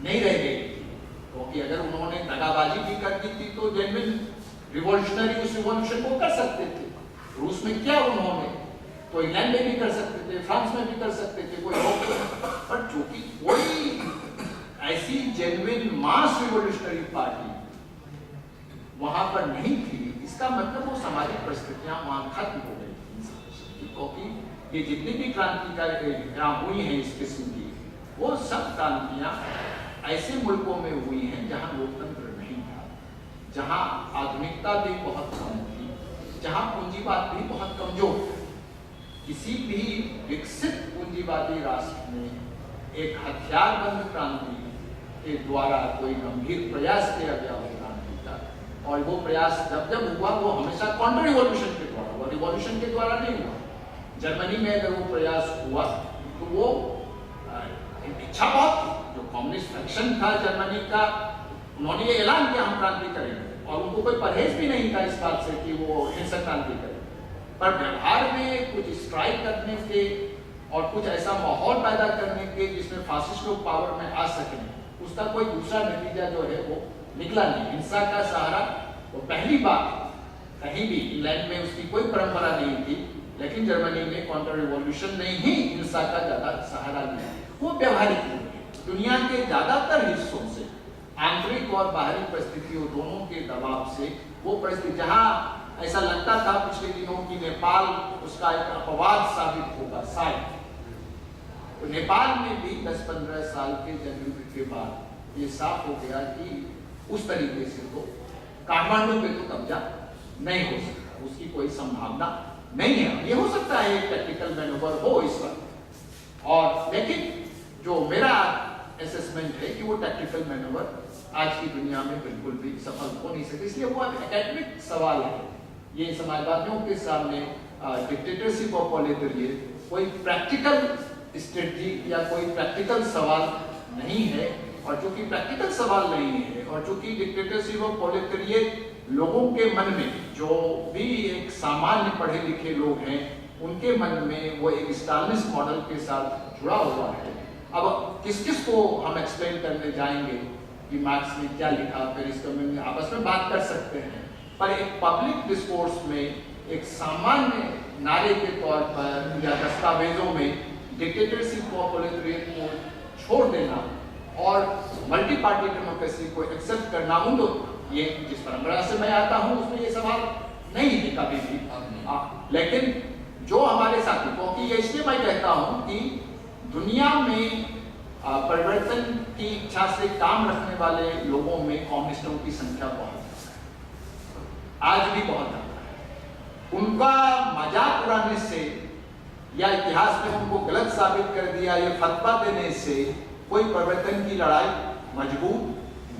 नहीं रह गई, क्योंकि अगर उन्होंने दगाबाजी भी कर दी थी तो जेन्युइन रिवॉल्यूशनरी उस रिवॉल्यूशन को कर सकते थे। रूस में किया उन्होंने, तो इंग्लैंड में भी कर सकते थे, फ्रांस में भी कर सकते थे, कोई पर चूंकि कोई ऐसी जेन्युइन मास रिवॉल्यूशनरी पार्टी वहां पर नहीं थी, इसका मतलब वो सामाजिक परिस्थितियां वहां खत्म हो गई थी। क्योंकि ये जितनी भी क्रांतिकारी हुई हैं इस किस्म की, वो सब क्रांतियां ऐसे मुल्कों में हुई हैं जहां लोकतंत्र नहीं था, जहां आधुनिकता भी बहुत कम थी, जहां पूंजीवाद भी बहुत कमजोर था। किसी भी विकसित पूंजीवादी राष्ट्र में एक हथियारबंद क्रांति के द्वारा कोई गंभीर प्रयास किया गया हो क्रांति का, और वो प्रयास जब जब हुआ वो हमेशा काउंटर रिवॉल्यूशन के द्वारा हुआ, रिवॉल्यूशन के द्वारा नहीं हुआ। जर्मनी में अगर वो प्रयास हुआ तो वो इच्छा बहुत थी, जो कम्युनिस्ट फैक्शन था जर्मनी का, उन्होंने ये ऐलान किया हम क्रांति करेंगे, और उनको कोई परहेज भी नहीं था इस बात से कि वो हिंसक क्रांति करें, पर व्यवहार में कुछ स्ट्राइक करने के और कुछ ऐसा माहौल पैदा करने के जिसमें फासिस्ट लोग पावर में आ सके, उसका कोई दूसरा नतीजा जो है वो निकला नहीं। हिंसा का सहारा वो पहली बार कहीं भी, इंग्लैंड में उसकी कोई परंपरा नहीं थी, लेकिन जर्मनी में काउंटर रिवॉल्यूशन ने ही हिंसा का ज्यादा सहारा लिया। वो व्यवहारिक दुनिया के ज्यादातर हिस्सों से आंतरिक और बाहरी परिस्थितियों दोनों के दबाव से वो परिस्थिति जहां ऐसा लगता था पिछले दिनों कि नेपाल उसका एक अपवाद साबित होगा शायद। तो नेपाल में भी 10-15 साल के जनयुद्ध के बाद ये साफ हो गया कि उस तरीके से तो काठमांडू पे तो कब्जा नहीं हो सकता, उसकी कोई संभावना नहीं है। ये हो सकता है एक टेक्निकल मैनूवर हो इस वक्त, और लेकिन जो मेरा असेसमेंट है कि वो टेक्निकल मैनूवर आज की दुनिया में बिल्कुल भी सफल हो नहीं सकते। इसलिए वो अब एकेडमिक सवाल है, ये समाजवादियों के सामने डिक्टेटरशिप ऑफ प्रोलेटारिएट कोई प्रैक्टिकल स्ट्रेटजी या कोई प्रैक्टिकल सवाल नहीं है। और चूंकि प्रैक्टिकल सवाल नहीं है और चूंकि डिक्टेटरशिप ऑफ प्रोलेटारिएट लोगों के मन में, जो भी एक सामान्य पढ़े लिखे लोग हैं उनके मन में वो एक स्टालिनिस्ट मॉडल के साथ जुड़ा हुआ है। अब किस किस को हम एक्सप्लेन करने जाएंगे कि मार्क्स ने क्या लिखा, फिर इसको में आपस में बात कर सकते हैं, पर एक पब्लिक डिस्कोर्स में एक सामान्य नारे के तौर पर या दस्तावेजों में डिक्टेटरशिप ऑफ प्रोलेटारिएट को छोड़ देना और मल्टी पार्टी डेमोक्रेसी को एक्सेप्ट करना, तो ये जिस परंपरा से मैं आता हूं उसमें ये सवाल नहीं है कभी भी। लेकिन जो हमारे साथी, क्योंकि ये इसलिए मैं कहता हूं कि दुनिया में परिवर्तन की इच्छा से काम रखने वाले लोगों में कम्युनिस्टों की संख्या बहुत है, आज भी बहुत ज्यादा है। उनका मजाक उड़ाने से या इतिहास में उनको गलत साबित कर दिया या फतवा देने से कोई परिवर्तन की लड़ाई मजबूत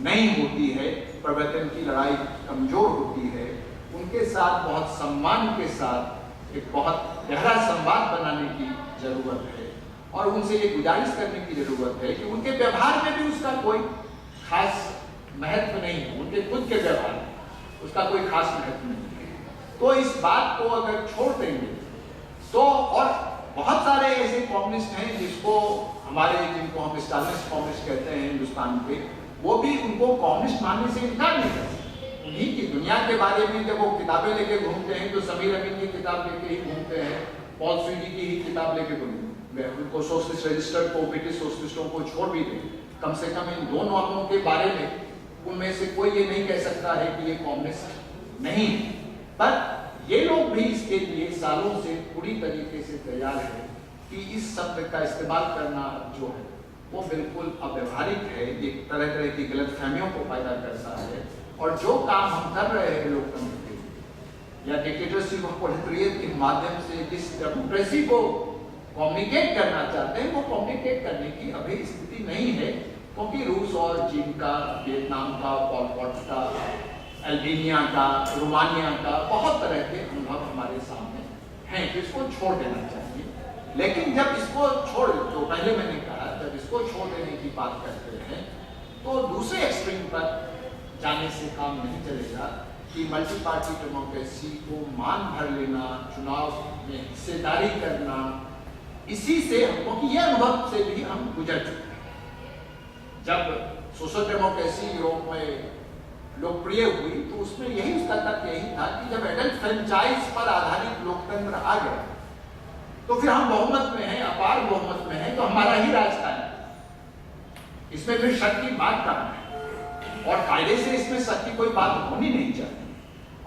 नहीं होती है, परिवर्तन की लड़ाई कमजोर होती है। उनके साथ बहुत सम्मान के साथ एक बहुत गहरा संवाद बनाने की जरूरत है और उनसे ये गुजारिश करने की जरूरत है कि उनके व्यवहार में भी उसका कोई खास महत्व नहीं है, उनके खुद के व्यवहार में उसका कोई खास महत्व नहीं है। तो इस बात को अगर छोड़ देंगे तो, और बहुत सारे ऐसे कम्युनिस्ट हैं जिनको हम स्टालिनिस्ट कम्युनिस्ट कहते हैं हिंदुस्तान के, वो भी उनको कम्युनिस्ट मानने से इनकार नहीं करते। उन्हीं की दुनिया के बारे में जब वो किताबें लेके घूमते हैं तो समीर अमीन की किताब लेके ही घूमते हैं, पॉल स्वीडी की ही किताब लेके घूमते, उनको सोशलिस्ट रजिस्टर को, ब्रिटिश सोशलिस्टों को छोड़ भी दें, कम से कम इन दो नामों के बारे में उनमें से कोई ये नहीं कह सकता है कि ये कम्युनिस्ट नहीं है। पर ये लोग भी इसके लिए सालों से पूरी तरीके से तैयार है कि इस शब्द का इस्तेमाल करना जो है वो बिल्कुल अव्यवहारिक है, ये तरह तरह की गलतफहमियों को पैदा करता है। और जो काम हम कर रहे हैं लोकतंत्र के या डिक्टेटरशिप ऑफ प्रोलेटारिएट के माध्यम से जिस डेमोक्रेसी को कम्युनिकेट करना चाहते हैं, वो कम्युनिकेट करने की अभी स्थिति नहीं है, क्योंकि रूस और चीन का, वियतनाम का, पॉल पॉट का, अल्बेनिया का, रोमानिया का बहुत तरह के अनुभव हमारे सामने हैं, तो इसको छोड़ देना चाहिए। लेकिन जब इसको छोड़, जो पहले मैंने कहा, जब इसको छोड़ देने की बात करते हैं तो दूसरे एक्सट्रीम पर जाने से काम नहीं चलेगा कि मल्टी पार्टी डेमोक्रेसी को मान भर लेना, चुनाव में हिस्सेदारी करना, इसी से हमको कि यह अनुभव से भी हम गुजर चुके हैं। जब सोशल डेमोक्रेसी यूरोप में लोकप्रिय हुई तो उसमें यही उसका तर्क यही था कि जब एडल्ट फ्रेंचाइज पर आधारित लोकतंत्र आ गया तो फिर हम बहुमत में हैं, अपार बहुमत में हैं, तो हमारा ही राज है, इसमें फिर शक की बात कहाँ है, और कायदे से इसमें शक की कोई बात होनी नहीं चाहिए।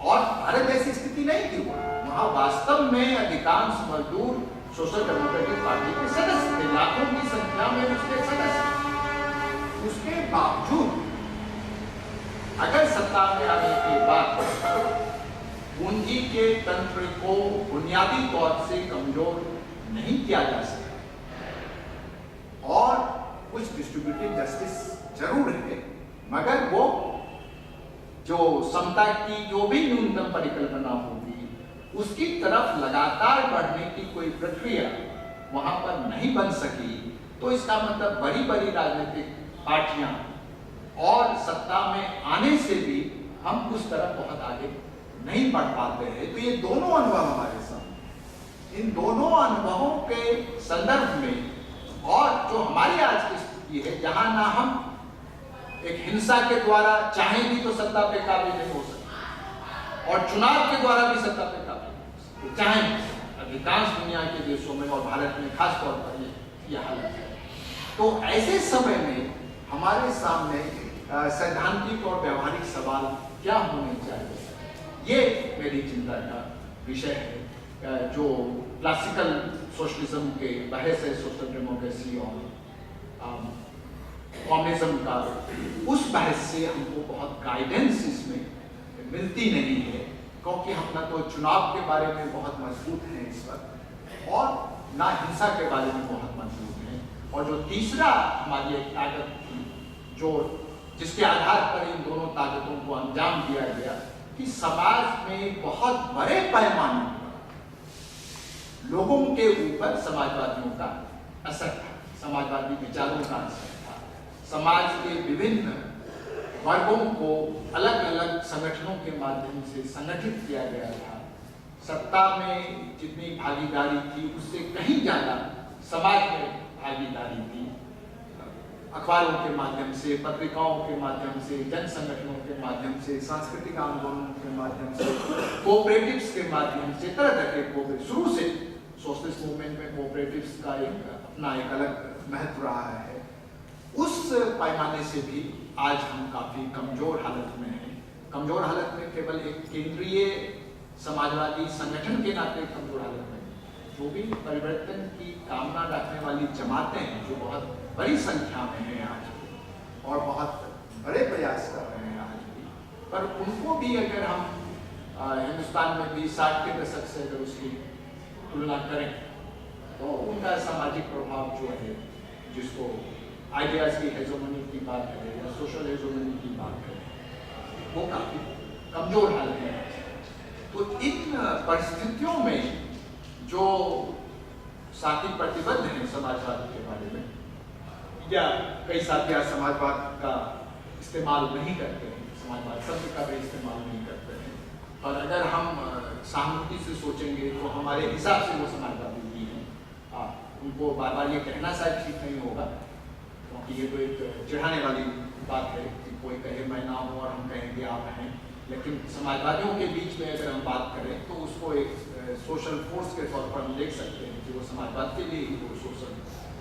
और भारत ऐसी स्थिति नहीं थी, वहां वास्तव में अधिकांश मजदूर सोशल डेमोक्रेटिक पार्टी के सदस्य थे, लाखों की संख्या में उसके सदस्य। उसके बावजूद अगर सत्ता में आने के बाद पूंजी के तंत्र को बुनियादी तौर से कमजोर नहीं किया जा सकता और कुछ डिस्ट्रीब्यूटिव जस्टिस जरूर है, मगर वो जो समता की जो भी न्यूनतम परिकल्पना होगी उसकी तरफ लगातार बढ़ने की कोई प्रक्रिया वहां पर नहीं बन सकी, तो इसका मतलब बड़ी बड़ी राजनीतिक पार्टियां और सत्ता में आने से भी हम उस तरफ बहुत आगे नहीं बढ़ पाते हैं। तो ये दोनों अनुभव हमारे सामने, इन दोनों अनुभवों के संदर्भ में और जो हमारी आज की स्थिति है, जहां ना हम एक हिंसा के द्वारा चाहे भी तो सत्ता पे काबिज नहीं हो सकते और चुनाव के द्वारा भी सत्ता पे काबिज नहीं हो सकते, चाहे अधिकांश दुनिया के देशों में और भारत में खास तौर पर ये हालत है। तो ऐसे समय में हमारे सामने सैद्धांतिक और व्यवहारिक सवाल क्या होने चाहिए, ये मेरी चिंता का विषय है। जो क्लासिकल सोशलिज्म के बहस है, सोशल डेमोक्रेसी और कम्युनिज्म का, उस बहस से हमको बहुत गाइडेंस इसमें मिलती नहीं है, क्योंकि हम ना तो चुनाव के बारे में बहुत मजबूत हैं इस वक्त और ना हिंसा के बारे में बहुत मजबूत हैं। और जो तीसरा हमारी एक ताकत थी, जो जिसके आधार पर इन दोनों ताकतों को अंजाम दिया गया, कि समाज में बहुत बड़े पैमाने पर लोगों के ऊपर समाजवादियों का असर था, समाजवादी विचारों का असर था। समाज के विभिन्न वर्गों को अलग अलग संगठनों के माध्यम से संगठित किया गया था। सत्ता में जितनी भागीदारी थी उससे कहीं ज्यादा समाज में भागीदारी थी। अखबारों के माध्यम से, पत्रिकाओं के माध्यम से, जन संगठनों के माध्यम से, सांस्कृतिक आंदोलनों के माध्यम से, कोऑपरेटिव्स के माध्यम से, तरह तरह के कोऑपरेटिव, शुरू से सोशलिस्ट मूवमेंट में कोऑपरेटिव्स का अपना एक अलग महत्व रहा है। उस पैमाने से भी आज हम काफी कमजोर हालत में हैं। कमजोर हालत में केवल एक केंद्रीय समाजवादी संगठन के नाते कमजोर हालत में, जो भी परिवर्तन की कामना रखने वाली जमातें हैं, जो बहुत बड़ी संख्या में हैं आज भी और बहुत बड़े प्रयास कर रहे हैं आज भी, पर उनको भी अगर हम हिंदुस्तान में भी 60 के दशक से अगर उसकी तुलना करें तो उनका सामाजिक प्रभाव जो है, जिसको आइडियाज की हेजोमनी की बात करें या सोशल हेजोमनी की बात करें, वो काफी कमजोर हालत में है। तो इन परिस्थितियों में जो साथी प्रतिबद्ध हैं समाजवाद के बारे में, या कई साथी समाजवाद का इस्तेमाल नहीं करते हैं, समाजवाद शब्द का भी इस्तेमाल नहीं करते हैं, और अगर हम सहानुभूति से सोचेंगे तो हमारे हिसाब से वो समाजवादी ही हैं। उनको बार बार ये कहना शायद ठीक नहीं होगा, क्योंकि ये तो एक चिढ़ाने वाली बात है कि कोई कहे मैं ना हूँ और हम कहेंगे आप हैं। लेकिन समाजवादियों के बीच में अगर हम बात करें तो उसको एक सोशल फोर्स के तौर पर हम देख सकते हैं कि वो समाजवाद के लिए ही वो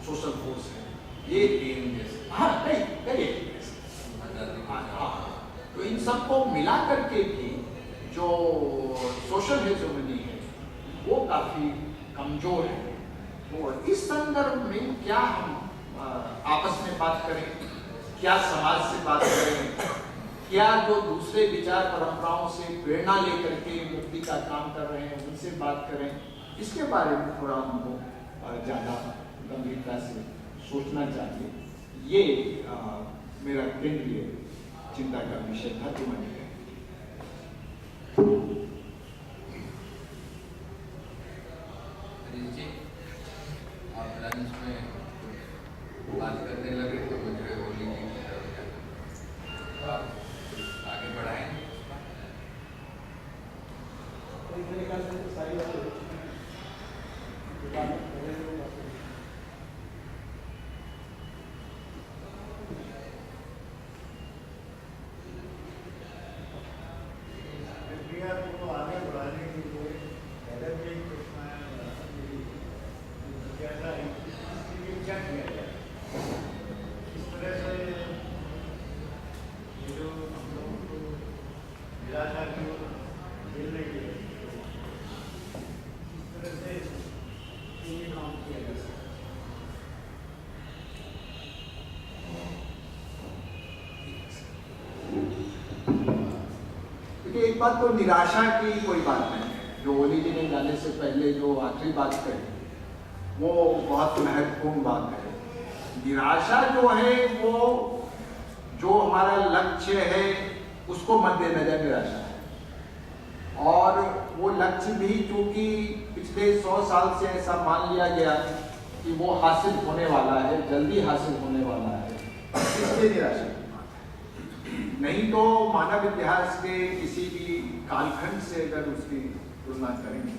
सोशल फोर्स है। ये हाँ तो इन सबको मिला करके भी जो सोशल हेजोमनी है वो काफी कमजोर है। तो इस संदर्भ में क्या हम आपस में बात करें, क्या समाज से बात करें, क्या जो दूसरे विचार परंपराओं से प्रेरणा लेकर के मुक्ति का काम कर रहे हैं उनसे बात करें, इसके बारे में थोड़ा हमको ज्यादा गंभीरता से सोचना चाहिए। ये मेरा केंद्रीय चिंता का विषय था जो मैंने आप लंच में बात करने लगे तो मुझे होली की आगे बढ़ाएं। को आगे बढ़ाने के लिए पहले भी एक प्रश्न कैसा है, क्या किया जाए, इस तरह से ये जो हम लोगों को निराशा की झेल रही है, इस तरह से ये काम किया जा सकता है। एक बात तो निराशा की कोई बात नहीं है। जो ओली जी ने जाने से पहले जो आखिरी बात कही वो बहुत महत्वपूर्ण बात है। निराशा जो है वो जो हमारा लक्ष्य है उसको मद्देनजर निराशा है, और वो लक्ष्य भी चूंकि पिछले 100 साल से ऐसा मान लिया गया कि वो हासिल होने वाला है, जल्दी हासिल होने वाला है, इसलिए निराशा की बात है। नहीं तो मानव इतिहास के किसी भी कालखंड से अगर उसकी तुलना करेंगे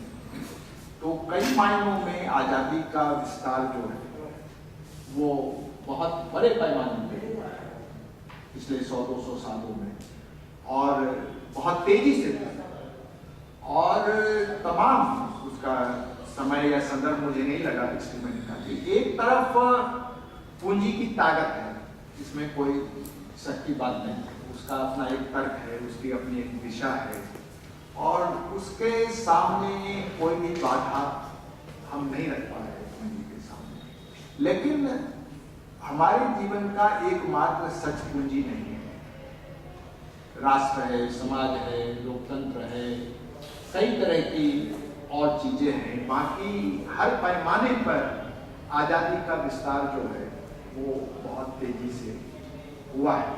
तो कई मायनों में आजादी का विस्तार जो है वो बहुत बड़े पैमाने पे हुआ है पिछले 100-200 सालों में, और बहुत तेजी से, और तमाम उसका समय या संदर्भ मुझे नहीं लगा एक्सपेरिमेंट का। एक तरफ पूंजी की ताकत है, इसमें कोई शक की बात नहीं, उसका अपना एक तर्क है, उसकी अपनी एक दिशा है, और उसके सामने कोई भी बाधा हम नहीं रख पा रहे पूंजी के सामने। लेकिन हमारे जीवन का एकमात्र सच पूंजी नहीं है। राष्ट्र है, समाज है, लोकतंत्र है, कई तरह की और चीजें हैं। बाकी हर पैमाने पर आजादी का विस्तार जो है वो बहुत तेजी से हुआ है।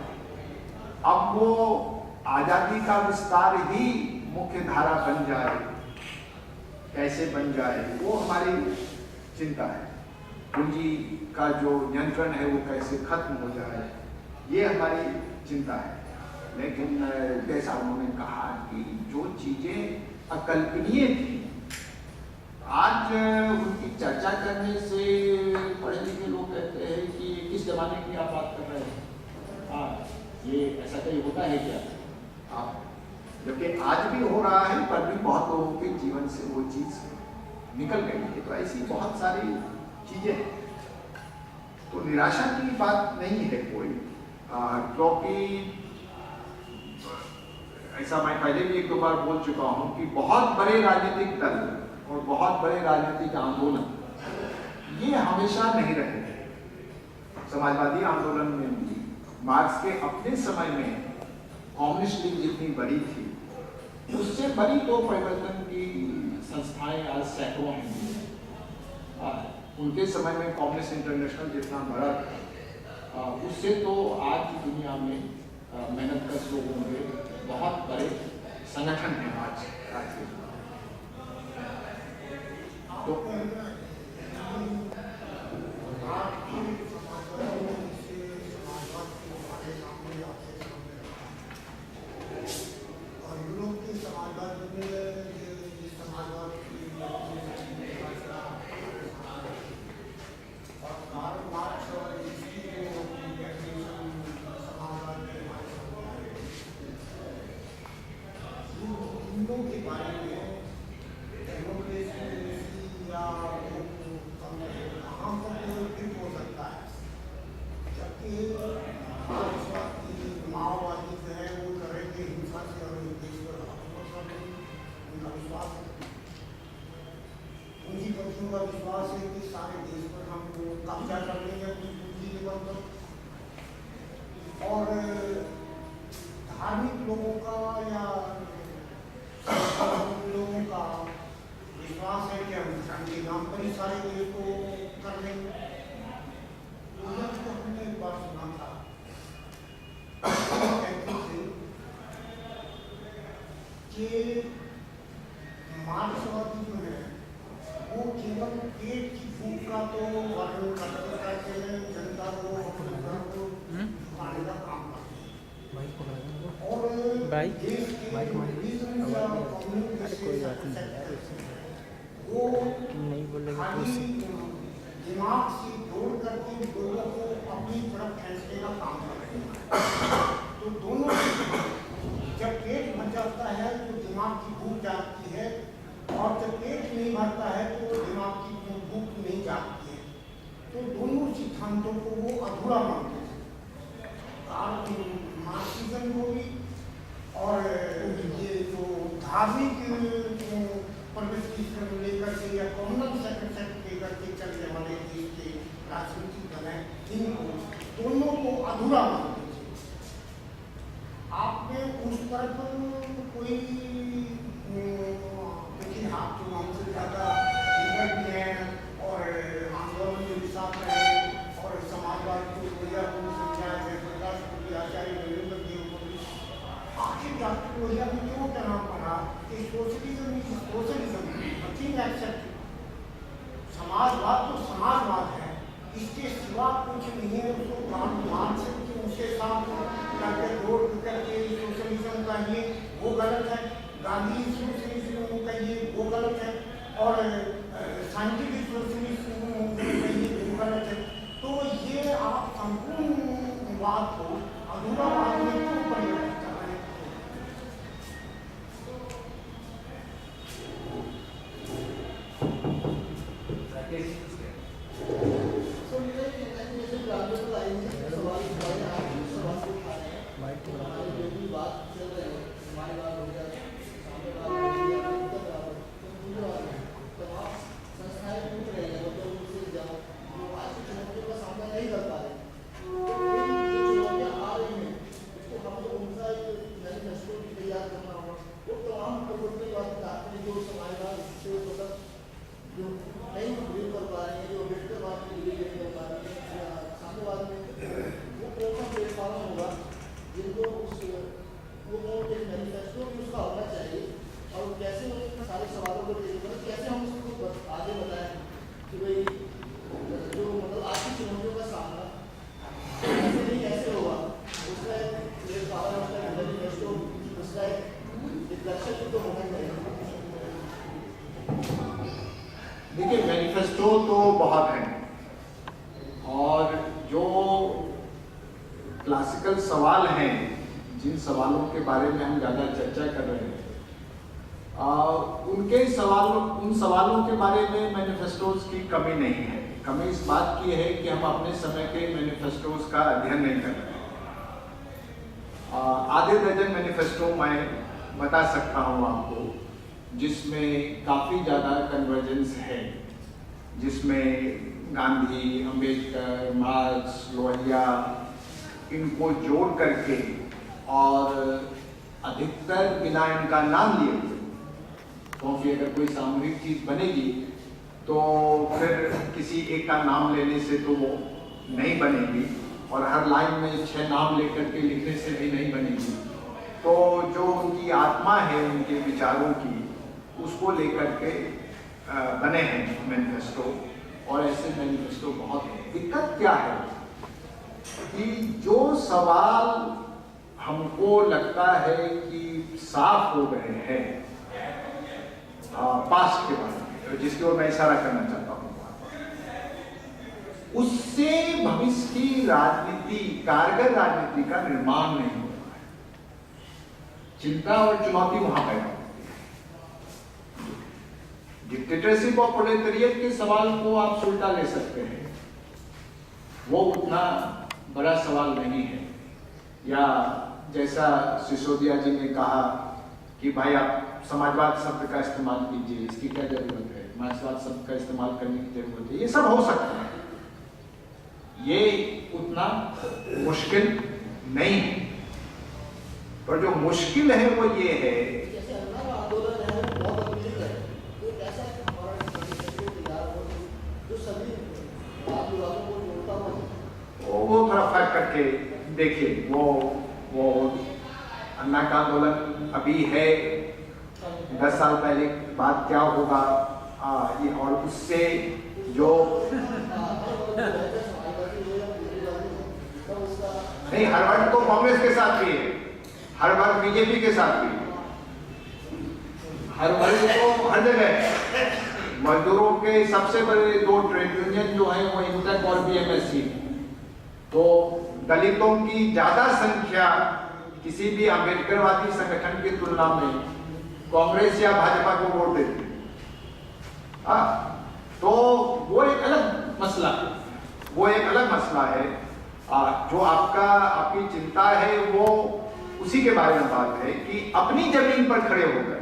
अब वो आजादी का विस्तार ही मुख्य धारा बन जाए, कैसे बन जाए, वो हमारी चिंता है। पूंजी का जो नियंत्रण है वो कैसे खत्म हो जाए, ये हमारी चिंता है। लेकिन जैसा उन्होंने कहा कि जो चीजें अकल्पनीय थी, आज उनकी चर्चा करने से पढ़े लिखे लोग कहते हैं कि किस जमाने की आप बात कर रहे हैं। हाँ, ये ऐसा कहीं होता है क्या? आप जबकि आज भी हो रहा है, पर भी बहुत लोगों के जीवन से वो चीज निकल गई है। तो ऐसी बहुत सारी चीजें हैं। तो निराशा की बात नहीं है कोई, क्योंकि ऐसा मैं पहले भी एक दो बार बोल चुका हूं कि बहुत बड़े राजनीतिक दल और बहुत बड़े राजनीतिक आंदोलन ये हमेशा नहीं रहे। समाजवादी आंदोलन में भी मार्क्स के अपने समय में कम्युनिस्ट लीग जितनी बड़ी थी, उससे बड़ी तो परिवर्तन की संस्थाएं आज सैकड़ों हैं। उनके समय में कम्युनिस्ट इंटरनेशनल जितना बड़ा था, उससे तो आज की दुनिया में मेहनतकश लोगों के बहुत बड़े संगठन हैं आज के। तो विश्वास है कि सारे देश पर हम कब्जा कर लेंगे अपनी पूंजी के बल पर। और धार्मिक लोगों का या लोगों का विश्वास है कि हम शांति नाम पर ही सारे देश को कर लेंगे। तो हमने एक बार सुना था, कहते थे कि मार्क्सवादी जो है वो केवल पेट की भूख का तो वर्णन करते हैं, जनता को खाने का काम करते हैं। और देश के वो खाली दिमाग से जोड़ करके लोगों को अपनी तरफ खींचने का काम करते हैं। तो दोनों जब पेट भर जाता है तो दिमाग की भूख जागती है, और जब पेट नहीं भरता है तो दिमाग की भूख नहीं जागती है। तो दोनों सिद्धांतों को वो अधूरा मानते थे, मार्क्सिज्म को भी और ये जो धार्मिक प्रवृत्ति से लेकर के या कॉमन सेक्टर लेकर के चलने वाले देश के राजनीतिक दल हैं, इनको दोनों को अधूरा मानते थे। आपने उस तरफ कोई लेकिन आप जो हमसे ज़्यादा लीडर भी हैं और आंदोलन में भी साथ रहे और समाजवाद को लोहिया को समझाया, जयप्रकाश को भी, आचार्य नरेंद्र देव को भी, आखिर डॉक्टर लोहिया ने क्यों कहना पड़ा कि सोशलिज्म नथिंग एक्सेप्ट। समाजवाद तो समाजवाद है, इसके सिवा कुछ नहीं है। उसको मान सकते उसके साथ करके जोड़ करके सोशलिज्म का ये वो गलत है, गांधी सोशलिज्म का ये वो गलत है, और साइंटिफिक सोशलिज्म का ये वो गलत है। तो ये आप संपूर्ण बात को अधूरा बात में क्यों परिवर्तित कर रहे हैं? बात चल रही है, हमारी बात हो जाए, सामने बात मैनिफेस्टो तो बहुत हैं और जो क्लासिकल सवाल हैं, जिन सवालों के बारे में हम ज़्यादा चर्चा कर रहे हैं, उन सवालों के बारे में मैनिफेस्टोज की कमी नहीं है। कमी इस बात की है कि हम अपने समय के मैनिफेस्टोज का अध्ययन नहीं कर रहे हैं। आधे दर्जन मैनिफेस्टो मैं बता सकता हूँ आपको, जिसमें काफ़ी ज़्यादा कन्वर्जेंस है, जिसमें गांधी, अंबेडकर, मार्क्स, लोहिया, इनको जोड़ करके और अधिकतर बिना इनका नाम लिए हुए, क्योंकि अगर कोई सामूहिक चीज बनेगी तो फिर किसी एक का नाम लेने से तो वो नहीं बनेगी, और हर लाइन में 6 नाम लेकर के लिखने से भी नहीं बनेगी। तो जो उनकी आत्मा है, उनके विचारों की, उसको लेकर के बने हैं मैनिफेस्टो, और ऐसे मैनिफेस्टो बहुत हैं। दिक्कत क्या है कि जो सवाल हमको लगता है कि साफ हो गए हैं पास्ट के बारे में, जिसकी ओर मैं इशारा करना चाहता हूँ, उससे भविष्य की राजनीति, कारगर राजनीति का निर्माण नहीं हो रहा है। चिंता और चुनौती वहां पैदा होती है। डिक्टेटरशिप और प्रोलेटेरिएट के सवाल को आप सुलटा ले सकते हैं, वो उतना बड़ा सवाल नहीं है। या जैसा सिसोदिया जी ने कहा कि भाई आप समाजवाद शब्द का इस्तेमाल कीजिए, इसकी क्या जरूरत है, मार्क्सवाद शब्द का इस्तेमाल करने की जरूरत है, ये सब हो सकता है, ये उतना मुश्किल नहीं है। पर जो मुश्किल है वो ये है, वो थोड़ा फर्क करके देखिए, वो अन्ना का आंदोलन अभी है, 10 साल पहले बात क्या होगा, ये, और उससे जो नहीं, हर वर्ग तो कांग्रेस के साथ भी है, हर वर्ग बीजेपी के साथ भी है, हर वर्ग तो हर जगह। मजदूरों के सबसे बड़े 2 ट्रेड यूनियन जो है वो इंटक और बीएमएससी, तो दलितों की ज्यादा संख्या किसी भी अम्बेडकरवादी संगठन की तुलना में कांग्रेस या भाजपा को वोट देती है। तो वो एक अलग मसला है, वो एक अलग मसला है। जो आपकी चिंता है वो उसी के बारे में बात है कि अपनी जमीन पर खड़े होकर,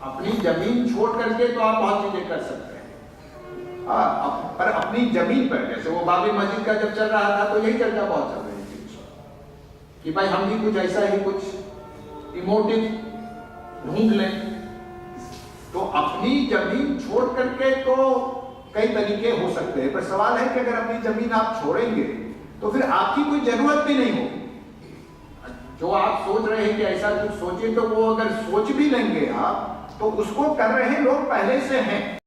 अपनी जमीन छोड़ करके तो आप बहुत चीजें कर सकते हैं, पर अपनी जमीन पर, जैसे वो बाबरी मस्जिद का जब चल रहा था तो यही चर्चा बहुत चल रही थी कि भाई हम भी कुछ ऐसा ही कुछ इमोटिव ढूंढ लें। तो अपनी जमीन छोड़ करके तो कई तरीके हो सकते हैं, पर सवाल है कि अगर अपनी जमीन आप छोड़ेंगे तो फिर आपकी कोई जरूरत भी नहीं होगी। जो आप सोच रहे हैं कि ऐसा कुछ सोचिए, तो वो अगर सोच भी लेंगे आप, तो उसको कर रहे लोग पहले से हैं।